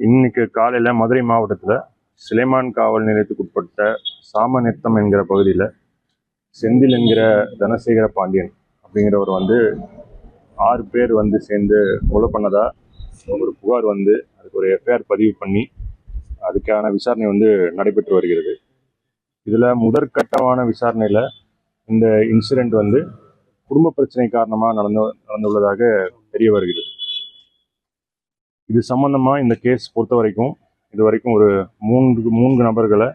இன்னைக்கு காலையில் மதுரை மாவட்டத்தில் சிலைமான் காவல் நிலையத்துக்கு உட்பட்ட சாமநத்தம் என்கிற பகுதியில் செந்தில் என்கிற தனசேகர பாண்டியன் அப்படிங்கிறவர் 6 பேர் சேர்ந்து கொலை பண்ணதா ஒரு புகார் அதுக்கு ஒரு எஃப்ஐஆர் பதிவு பண்ணி அதுக்கான விசாரணை நடைபெற்று வருகிறது. இதில் முதற்கட்டமான விசாரணையில் இந்த இன்சிடெண்ட் குடும்ப பிரச்சனை காரணமாக நடந்துள்ளதாக தெரிய வருகிறது. இது சம்பந்தமாக இந்த கேஸ் பொறுத்த வரைக்கும் இதுவரைக்கும் ஒரு மூன்று நபர்களை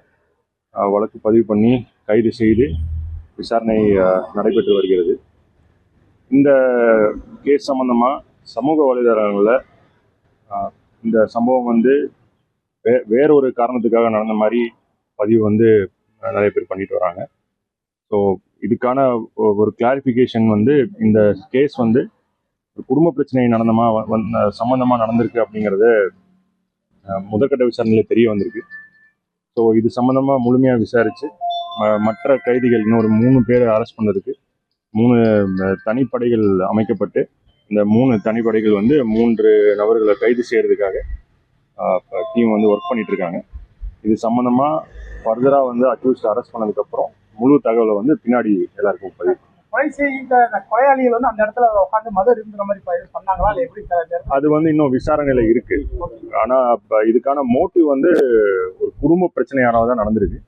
வழக்கு பதிவு பண்ணி கைது செய்து விசாரணை நடைபெற்று வருகிறது. இந்த கேஸ் சம்பந்தமாக சமூக வலைதளங்களில் இந்த சம்பவம் வேறொரு காரணத்துக்காக நடந்த மாதிரி பதிவு நிறைய பேர் பண்ணிட்டு வராங்க. ஸோ இதுக்கான ஒரு கிளாரிஃபிகேஷன் இந்த கேஸ் குடும்ப பிரச்சனை சம்பந்தமாக நடந்திருக்கு அப்படிங்கிறது முதற்கட்ட விசாரணையில் தெரிய வந்திருக்கு. ஸோ இது சம்பந்தமாக முழுமையாக விசாரித்து மற்ற கைதிகள் இன்னொரு 3 பேரை அரெஸ்ட் பண்ணதுக்கு 3 தனிப்படைகள் அமைக்கப்பட்டு இந்த 3 தனிப்படைகள் 3 நபர்களை கைது செய்யறதுக்காக டீம் ஒர்க் பண்ணிட்டு இருக்காங்க. இது சம்பந்தமாக ஃபர்தராக அக்யூஸ்ட் அரெஸ்ட் பண்ணதுக்கப்புறம் முழு தகவலை பின்னாடி எல்லாருக்கும் பதிவு. கொலையாளிகள் அந்த இடத்துல உட்காந்து மது இருக்கிற மாதிரி பண்ணாங்களா? எப்படி அது இன்னும் விசாரணையில இருக்கு. ஆனா இதுக்கான மோட்டிவ் ஒரு குடும்ப பிரச்சனையானதான் தான் நடந்திருக்கு.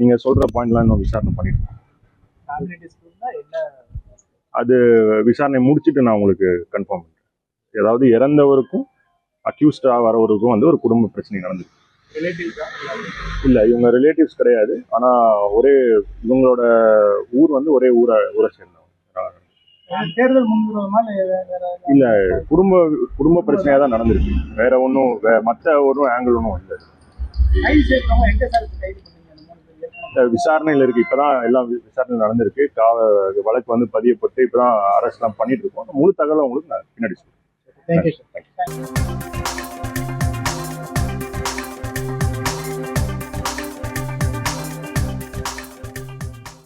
நீங்க சொல்ற பாயிண்ட்லாம் இன்னும் விசாரணை பண்ணிருக்கோம். அது விசாரணை முடிச்சுட்டு நான் உங்களுக்கு கன்ஃபார்ம் பண்றேன். ஏதாவது இறந்தவருக்கும் அக்யூஸ்டா வரவருக்கும் ஒரு குடும்ப பிரச்சனை நடந்திருக்கு. இல்ல, இவங்க ரிலேட்டிவ்ஸ் கிடையாது. ஆனா இவங்களோட ஊர் ஒரே ஊரை சேர்ந்தவங்க. தேர்தல் இல்ல, குடும்ப பிரச்சனையா தான் நடந்திருக்கு. வேற ஒன்றும் மற்ற ஒன்றும் ஆங்கிள் ஒன்றும் இல்லை. விசாரணையில் இருக்கு. இப்பதான் எல்லாம் விசாரணை நடந்திருக்கு. வழக்கு பதியப்பட்டு இப்பதான் அரெஸ்ட் எல்லாம் பண்ணிட்டு இருக்கோம். முழு தகவலை உங்களுக்கு நான் பின்னாடி சொல்றேன்.